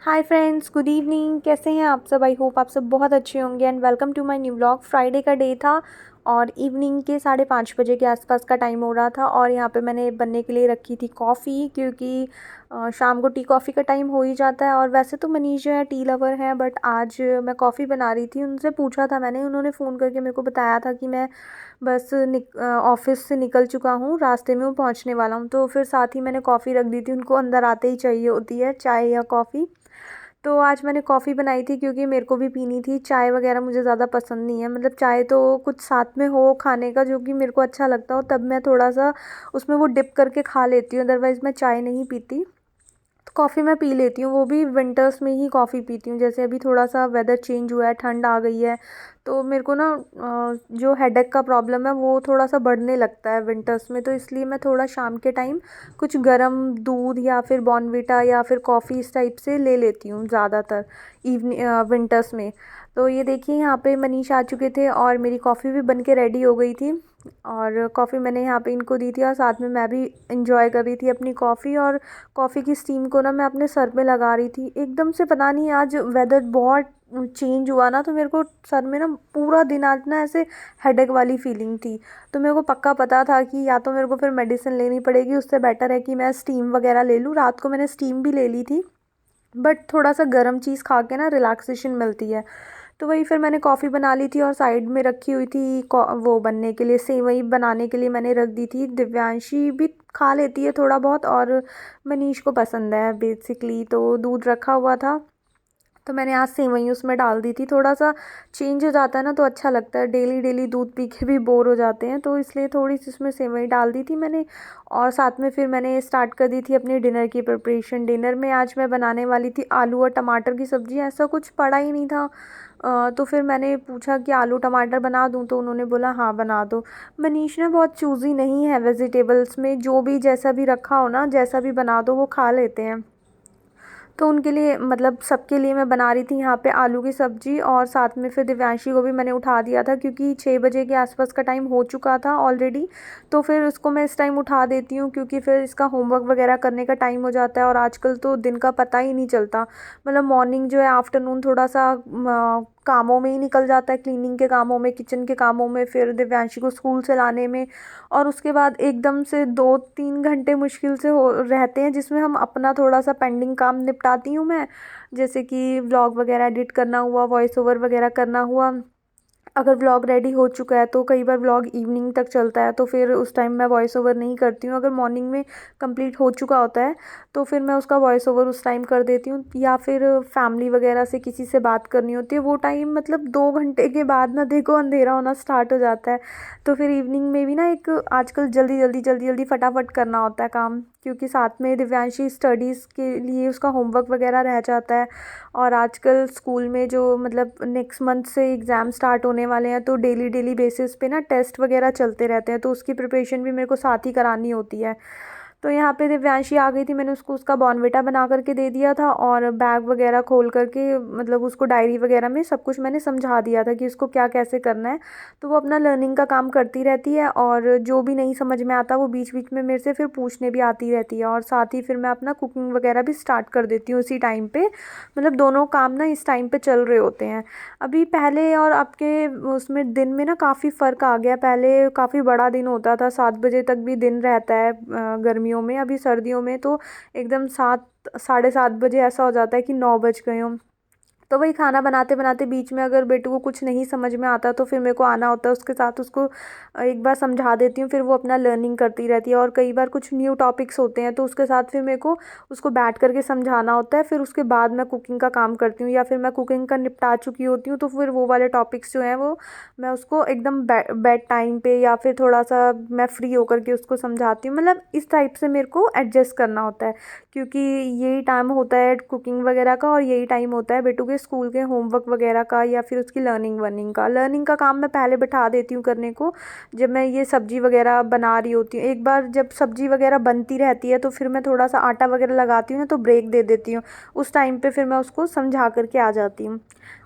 Hi friends, good evening. कैसे हैं आप सब? आई होप आप सब बहुत अच्छे होंगे and welcome to my new vlog. Friday का डे था और इवनिंग के 5:30 बजे के आसपास का टाइम हो रहा था और यहाँ पे मैंने बनने के लिए रखी थी कॉफ़ी, क्योंकि शाम को टी कॉफ़ी का टाइम हो ही जाता है। और वैसे तो मनीष जो है टी लवर है, बट आज मैं कॉफ़ी बना रही थी। उनसे पूछा था मैंने, उन्होंने फ़ोन करके मेरे को बताया था कि मैं बस ऑफ़िस से निकल चुका हूँ, रास्ते में हूँ, पहुँचने वाला हूँ। तो फिर साथ ही मैंने कॉफ़ी रख दी थी, उनको अंदर आते ही चाहिए होती है चाय या कॉफ़ी। तो आज मैंने कॉफ़ी बनाई थी क्योंकि मेरे को भी पीनी थी। चाय वगैरह मुझे ज़्यादा पसंद नहीं है, मतलब चाय तो कुछ साथ में हो खाने का जो कि मेरे को अच्छा लगता हो तब मैं थोड़ा सा उसमें वो डिप करके खा लेती हूँ, अदरवाइज़ मैं चाय नहीं पीती। तो कॉफ़ी मैं पी लेती हूँ, वो भी विंटर्स में ही कॉफ़ी पीती हूँ। जैसे अभी थोड़ा सा वेदर चेंज हुआ है, ठंड आ गई है, तो मेरे को ना जो हेडेक का प्रॉब्लम है वो थोड़ा सा बढ़ने लगता है विंटर्स में। तो इसलिए मैं थोड़ा शाम के टाइम कुछ गर्म दूध या फिर बॉर्नविटा या फिर कॉफ़ी इस टाइप से ले लेती हूँ ज़्यादातर इवनिंग विंटर्स में। तो ये देखिए, यहाँ पे मनीष आ चुके थे और मेरी कॉफ़ी भी बन के रेडी हो गई थी। और कॉफ़ी मैंने यहाँ पे इनको दी थी और साथ में मैं भी इंजॉय कर रही थी अपनी कॉफ़ी। और कॉफ़ी की स्टीम को ना मैं अपने सर में लगा रही थी। एकदम से पता नहीं, आज वेदर बहुत चेंज हुआ ना, तो मेरे को सर में ना पूरा दिन आज ना ऐसे हेडेक वाली फीलिंग थी। तो मेरे को पक्का पता था कि या तो मेरे को फिर मेडिसिन लेनी पड़ेगी, उससे बेटर है कि मैं स्टीम वगैरह ले लूँ। रात को मैंने स्टीम भी ले ली थी, बट थोड़ा सा गर्म चीज़ खा के ना रिलैक्सेशन मिलती है। तो वही फिर मैंने कॉफ़ी बना ली थी और साइड में रखी हुई थी वो बनने के लिए, सेवई बनाने के लिए मैंने रख दी थी। दिव्यांशी भी खा लेती है थोड़ा बहुत और मनीष को पसंद है बेसिकली, तो दूध रखा हुआ था। तो मैंने आज सेवई उसमें डाल दी थी। थोड़ा सा चेंज हो जाता है ना तो अच्छा लगता है, डेली डेली दूध पी के भी बोर हो जाते हैं, तो इसलिए थोड़ी सी उसमें सेवई डाल दी थी मैंने। और साथ में फिर मैंने स्टार्ट कर दी थी अपनी डिनर की प्रिपरेशन। डिनर में आज मैं बनाने वाली थी आलू और टमाटर की सब्ज़ी। ऐसा कुछ पड़ा ही नहीं था। तो फिर मैंने पूछा कि आलू टमाटर बना दूँ, तो उन्होंने बोला हाँ बना दो। मनीष ना बहुत चूज़ी नहीं है वेजिटेबल्स में, जो भी जैसा भी रखा हो ना, जैसा भी बना दो वो खा लेते हैं। तो उनके लिए, मतलब सबके लिए मैं बना रही थी यहाँ पे आलू की सब्ज़ी। और साथ में फिर दिव्यांशी को भी मैंने उठा दिया था क्योंकि 6 बजे के आसपास का टाइम हो चुका था ऑलरेडी। तो फिर उसको मैं इस टाइम उठा देती हूँ क्योंकि फिर इसका होमवर्क वगैरह करने का टाइम हो जाता है। और आजकल तो दिन का पता ही नहीं चलता, मतलब मॉर्निंग जो है, आफ्टरनून थोड़ा सा कामों में ही निकल जाता है, क्लीनिंग के कामों में, किचन के कामों में, फिर दिव्यांशी को स्कूल से लाने में। और उसके बाद एकदम से 2-3 घंटे मुश्किल से हो रहते हैं जिसमें हम अपना थोड़ा सा पेंडिंग काम निपटाती हूँ मैं, जैसे कि व्लॉग वगैरह एडिट करना हुआ, वॉइस ओवर वगैरह करना हुआ। अगर व्लॉग रेडी हो चुका है तो कई बार व्लॉग इवनिंग तक चलता है, तो फिर उस टाइम मैं वॉइस ओवर नहीं करती हूँ। अगर मॉर्निंग में कंप्लीट हो चुका होता है तो फिर मैं उसका वॉइस ओवर उस टाइम कर देती हूँ। या फिर फैमिली वगैरह से किसी से बात करनी होती है, वो टाइम मतलब 2 घंटे के बाद ना देखो अंधेरा होना स्टार्ट हो जाता है। तो फिर इवनिंग में भी ना एक आजकल जल्दी जल्दी जल्दी जल्दी फटाफट करना होता है काम, क्योंकि साथ में दिव्यांशी स्टडीज़ के लिए उसका होमवर्क वगैरह रह जाता है। और आजकल स्कूल में जो, मतलब नेक्स्ट मंथ से एग्ज़ाम स्टार्ट होने वाले हैं, तो डेली डेली बेसिस पे ना टेस्ट वगैरह चलते रहते हैं, तो उसकी प्रिपरेशन भी मेरे को साथ ही करानी होती है। तो यहाँ पे दिव्यांशी आ गई थी, मैंने उसको उसका बॉर्नविटा बना करके दे दिया था और बैग वगैरह खोल करके, मतलब उसको डायरी वगैरह में सब कुछ मैंने समझा दिया था कि उसको क्या कैसे करना है। तो वो अपना लर्निंग का काम करती रहती है और जो भी नहीं समझ में आता वो बीच बीच में मेरे से फिर पूछने भी आती रहती है। और साथ ही फिर मैं अपना कुकिंग वगैरह भी स्टार्ट कर देती हूँ उसी टाइम पे, मतलब दोनों काम ना इस टाइम पे चल रहे होते हैं। अभी पहले और अब के उसमें दिन में ना काफ़ी फ़र्क आ गया। पहले काफ़ी बड़ा दिन होता था, 7 बजे तक भी दिन रहता है गर्मियों में। अभी सर्दियों में तो एकदम 7, 7:30 बजे ऐसा हो जाता है कि 9 बज गए हों। तो वही खाना बनाते बनाते बीच में अगर बेटू को कुछ नहीं समझ में आता तो फिर मेरे को आना होता है उसके साथ, उसको एक बार समझा देती हूँ, फिर वो अपना लर्निंग करती रहती है। और कई बार कुछ न्यू टॉपिक्स होते हैं तो उसके साथ फिर मेरे को उसको बैठ करके समझाना होता है। फिर उसके बाद मैं कुकिंग का काम करती हूँ, या फिर मैं कुकिंग का निपटा चुकी होती हूँ तो फिर वो वाले टॉपिक्स जो हैं वो मैं उसको एकदम बेड टाइम पे या फिर थोड़ा सा मैं फ्री होकर के उसको समझाती हूँ। मतलब इस टाइप से मेरे को एडजस्ट करना होता है, क्योंकि यही टाइम होता है कुकिंग वगैरह का और यही टाइम होता है बेटू के स्कूल के होमवर्क वगैरह का या फिर उसकी लर्निंग का काम मैं पहले बैठा देती हूँ करने को, जब मैं ये सब्ज़ी वगैरह बना रही होती हूँ। एक बार जब सब्ज़ी वगैरह बनती रहती है तो फिर मैं थोड़ा सा आटा वगैरह लगाती हूँ ना, तो ब्रेक दे देती हूँ। उस टाइम पे फिर मैं उसको समझा करके आ जाती हूँ।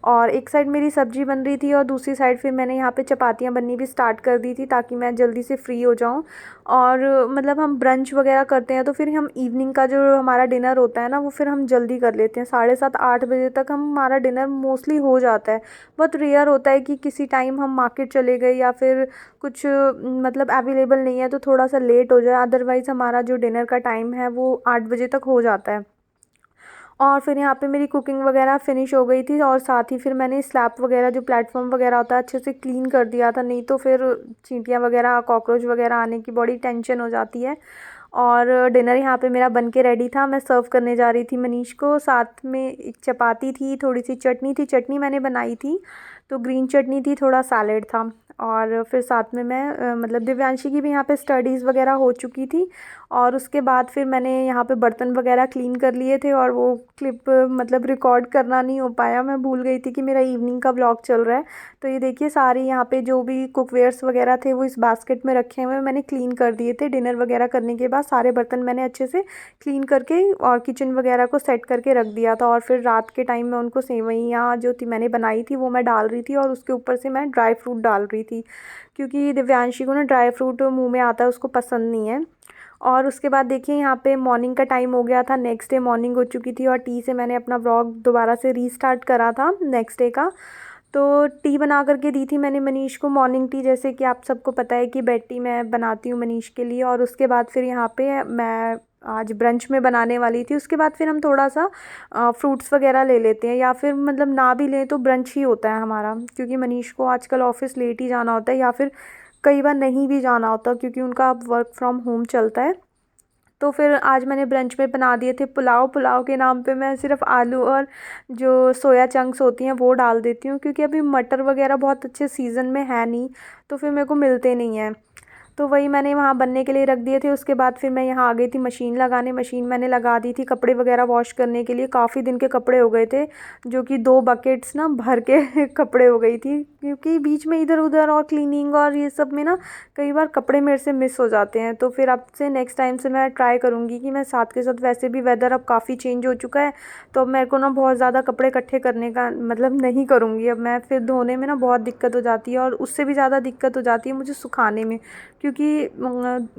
और एक साइड मेरी सब्ज़ी बन रही थी और दूसरी साइड फिर मैंने यहाँ पे चपातियाँ बननी भी स्टार्ट कर दी थी, ताकि मैं जल्दी से फ्री हो जाऊँ। और मतलब हम ब्रंच वगैरह करते हैं तो फिर हम इवनिंग का जो हमारा डिनर होता है ना, वो फिर हम जल्दी कर लेते हैं। 7:30-8 बजे तक हमारा डिनर मोस्टली हो जाता है। बहुत रेयर होता है कि किसी टाइम हम मार्केट चले गए या फिर कुछ मतलब अवेलेबल नहीं है तो थोड़ा सा लेट हो जाए, अदरवाइज़ हमारा जो डिनर का टाइम है वो 8 बजे तक हो जाता है। और फिर यहाँ पे मेरी कुकिंग वगैरह फ़िनिश हो गई थी, और साथ ही फिर मैंने स्लैब वगैरह जो प्लेटफॉर्म वगैरह होता है अच्छे से क्लीन कर दिया था, नहीं तो फिर चींटियाँ वगैरह कॉकरोच वगैरह आने की बड़ी टेंशन हो जाती है। और डिनर यहाँ पे मेरा बन के रेडी था, मैं सर्व करने जा रही थी मनीष को। साथ में एक चपाती थी, थोड़ी सी चटनी थी, चटनी मैंने बनाई थी तो ग्रीन चटनी थी, थोड़ा सैलेड था। और फिर साथ में मैं मतलब दिव्यांशी की भी यहाँ पे स्टडीज़ वगैरह हो चुकी थी। और उसके बाद फिर मैंने यहाँ पे बर्तन वगैरह क्लीन कर लिए थे, और वो क्लिप मतलब रिकॉर्ड करना नहीं हो पाया, मैं भूल गई थी कि मेरा इवनिंग का व्लॉग चल रहा है। तो ये देखिए सारी यहाँ पे जो भी कुकवेयर्स वगैरह थे वो इस बास्केट में रखे हुए मैंने क्लीन कर दिए थे। डिनर वगैरह करने के बाद सारे बर्तन मैंने अच्छे से क्लीन करके और किचन वगैरह को सेट करके रख दिया था। और फिर रात के टाइम में उनको सेवइयाँ जो थी मैंने बनाई थी वो मैं डाल रही थी, और उसके ऊपर से मैं ड्राई फ्रूट डाल रही थी, क्योंकि दिव्यांशी को ना ड्राई फ्रूट मुँह में आता है, उसको पसंद नहीं है। और उसके बाद देखिए यहाँ पे मॉर्निंग का टाइम हो गया था, नेक्स्ट डे मॉर्निंग हो चुकी थी, और टी से मैंने अपना व्लॉग दोबारा से रीस्टार्ट करा था नेक्स्ट डे का। तो टी बना करके दी थी मैंने मनीष को, मॉर्निंग टी, जैसे कि आप सबको पता है कि बेड टी मैं बनाती हूँ मनीष के लिए। और उसके बाद फिर यहाँ पे मैं आज ब्रंच में बनाने वाली थी। उसके बाद फिर हम थोड़ा सा फ्रूट्स वगैरह ले लेते हैं, या फिर मतलब ना भी लें तो ब्रंच ही होता है हमारा, क्योंकि मनीष को आजकल ऑफिस लेट ही जाना होता है, या फिर कई बार नहीं भी जाना होता क्योंकि उनका अब वर्क फ्रॉम होम चलता है। तो फिर आज मैंने ब्रंच में बना दिए थे पुलाव। पुलाव के नाम पे मैं सिर्फ आलू और जो सोया चंक्स होती हैं वो डाल देती हूँ, क्योंकि अभी मटर वगैरह बहुत अच्छे सीज़न में है नहीं, तो फिर मेरे को मिलते नहीं हैं। तो वही मैंने वहाँ बनने के लिए रख दिए थे। उसके बाद फिर मैं यहाँ आ गई थी मशीन लगाने। मशीन मैंने लगा दी थी कपड़े वगैरह वॉश करने के लिए। काफ़ी दिन के कपड़े हो गए थे, जो कि 2 बकेट्स ना भर के कपड़े हो गई थी, क्योंकि बीच में इधर उधर और क्लीनिंग और ये सब में ना कई बार कपड़े मेरे से मिस हो जाते हैं। तो फिर अब से नेक्स्ट टाइम से मैं ट्राई करूँगी कि मैं साथ के साथ, वैसे भी वेदर अब काफ़ी चेंज हो चुका है, तो अब मेरे को ना बहुत ज़्यादा कपड़े इकट्ठे करने का मतलब नहीं करूँगी। अब मैं फिर धोने में ना बहुत दिक्कत हो जाती है, और उससे भी ज़्यादा दिक्कत हो जाती है मुझे सुखाने में, क्योंकि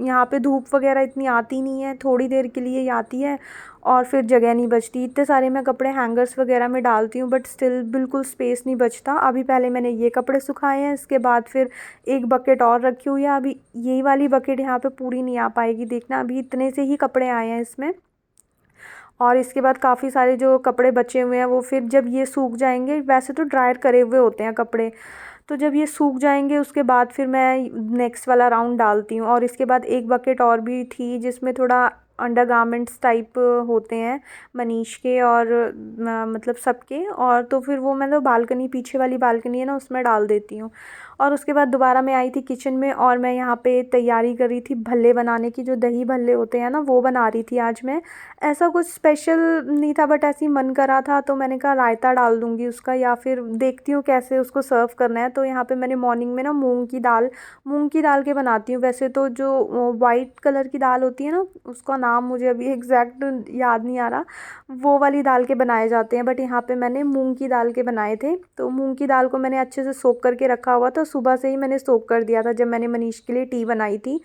यहाँ पे धूप वगैरह इतनी आती नहीं है, थोड़ी देर के लिए ही आती है, और फिर जगह नहीं बचती। इतने सारे मैं कपड़े हैंगर्स वगैरह में डालती हूँ, बट स्टिल बिल्कुल स्पेस नहीं बचता। अभी पहले मैंने ये कपड़े सुखाए हैं, इसके बाद फिर एक बकेट और रखी हुई है। अभी यही वाली बकेट यहाँ पे पूरी नहीं आ पाएगी, देखना अभी इतने से ही कपड़े आए हैं इसमें। और इसके बाद काफ़ी सारे जो कपड़े बचे हुए हैं वो फिर जब ये सूख जाएंगे, वैसे तो ड्रायर करे हुए होते हैं कपड़े, तो जब ये सूख जाएंगे उसके बाद फिर मैं नेक्स्ट वाला राउंड डालती हूँ। और इसके बाद एक बकेट और भी थी जिसमें थोड़ा अंडरगारमेंट्स टाइप होते हैं मनीष के और मतलब सबके, और तो फिर वो मैं तो बालकनी, पीछे वाली बालकनी है ना, उसमें डाल देती हूँ। और उसके बाद दोबारा मैं आई थी किचन में, और मैं यहाँ पे तैयारी कर रही थी भल्ले बनाने की, जो दही भल्ले होते हैं ना वो बना रही थी आज मैं। ऐसा कुछ स्पेशल नहीं था, बट ऐसे ही मन करा था तो मैंने कहा रायता डाल दूँगी उसका, या फिर देखती हूँ कैसे उसको सर्व करना है। तो यहाँ पे मैंने मॉर्निंग में ना मूंग की दाल के बनाती हूँ। वैसे तो जो वाइट कलर की दाल होती है ना, उसका नाम मुझे अभी एग्जैक्ट याद नहीं आ रहा, वो वाली दाल के बनाए जाते हैं, बट यहाँ पे मैंने मूंग की दाल के बनाए थे। तो मूंग की दाल को मैंने अच्छे से सोक करके रखा हुआ था, सुबह से ही मैंने सोक कर दिया था जब मैंने मनीष के लिए टी बनाई थी।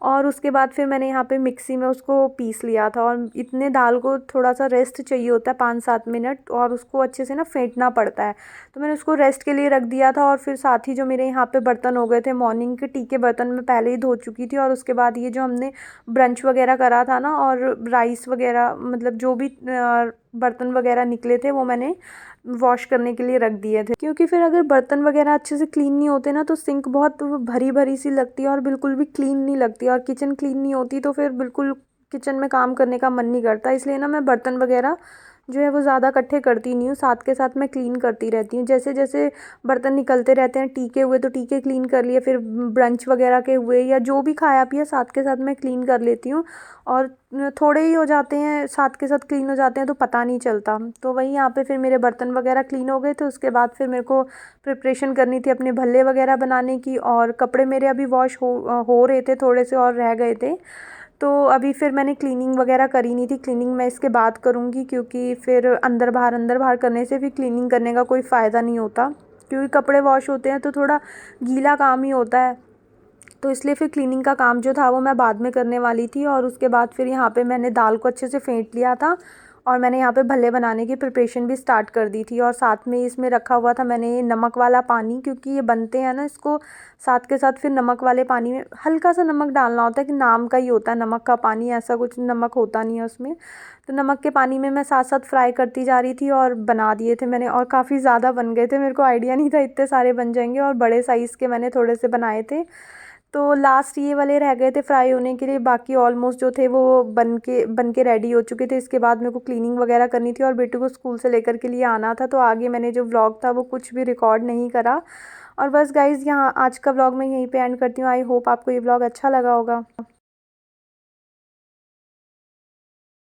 और उसके बाद फिर मैंने यहाँ पे मिक्सी में उसको पीस लिया था। और इतने दाल को थोड़ा सा रेस्ट चाहिए होता है, 5-7 मिनट, और उसको अच्छे से ना फेंटना पड़ता है। तो मैंने उसको रेस्ट के लिए रख दिया था। और फिर साथ ही जो मेरे यहाँ पे बर्तन हो गए थे, मॉर्निंग के टी के बर्तन मैं पहले ही धो चुकी थी। और उसके बाद ये जो हमने ब्रंच वगैरह करा था ना, और राइस वगैरह मतलब जो भी बर्तन वगैरह निकले थे वो मैंने वॉश करने के लिए रख दिए थे, क्योंकि फिर अगर बर्तन वगैरह अच्छे से क्लीन नहीं होते ना तो सिंक बहुत भरी भरी सी लगती है और बिल्कुल भी क्लीन नहीं लगती, और किचन क्लीन नहीं होती तो फिर बिल्कुल किचन में काम करने का मन नहीं करता। इसलिए ना मैं बर्तन वगैरह जो है वो ज़्यादा इकट्ठे करती नहीं हूँ, साथ के साथ मैं क्लीन करती रहती हूँ। जैसे जैसे बर्तन निकलते रहते हैं, टीके हुए तो टीके क्लीन कर लिए, फिर ब्रंच वगैरह के हुए या जो भी खाया पिया साथ के साथ मैं क्लीन कर लेती हूँ। और थोड़े ही हो जाते हैं, साथ के साथ क्लीन हो जाते हैं तो पता नहीं चलता। तो वही यहाँ पे फिर मेरे बर्तन वगैरह क्लीन हो गए थे। उसके बाद फिर मेरे को प्रिपरेशन करनी थी अपने भल्ले वगैरह बनाने की, और कपड़े मेरे अभी वॉश हो रहे थे, थोड़े से और रह गए थे। तो अभी फिर मैंने क्लीनिंग वगैरह करी नहीं थी, क्लीनिंग मैं इसके बाद करूँगी, क्योंकि फिर अंदर बाहर करने से फिर क्लीनिंग करने का कोई फ़ायदा नहीं होता, क्योंकि कपड़े वॉश होते हैं तो थोड़ा गीला काम ही होता है। तो इसलिए फिर क्लीनिंग का काम जो था वो मैं बाद में करने वाली थी। और उसके बाद फिर यहाँ पे मैंने दाल को अच्छे से फेंट लिया था, और मैंने यहाँ पे भल्ले बनाने की प्रिपरेशन भी स्टार्ट कर दी थी। और साथ में इसमें रखा हुआ था मैंने नमक वाला पानी, क्योंकि ये बनते हैं ना, इसको साथ के साथ फिर नमक वाले पानी में हल्का सा नमक डालना होता है, कि नाम का ही होता है नमक का पानी, ऐसा कुछ नमक होता नहीं है उसमें। तो नमक के पानी में मैं साथ साथ फ्राई करती जा रही थी, और बना दिए थे मैंने, और काफ़ी ज़्यादा बन गए थे। मेरे को आइडिया नहीं था इतने सारे बन जाएंगे, और बड़े साइज़ के मैंने थोड़े से बनाए थे। तो लास्ट ये वाले रह गए थे फ्राई होने के लिए, बाकी ऑलमोस्ट जो थे वो बन के रेडी हो चुके थे। इसके बाद मेरे को क्लीनिंग वगैरह करनी थी और बेटू को स्कूल से लेकर के लिए आना था, तो आगे मैंने जो व्लॉग था वो कुछ भी रिकॉर्ड नहीं करा। और बस गाइज़, यहाँ आज का व्लॉग मैं यहीं पे एंड करती हूँ। आई होप आपको ये व्लॉग अच्छा लगा होगा।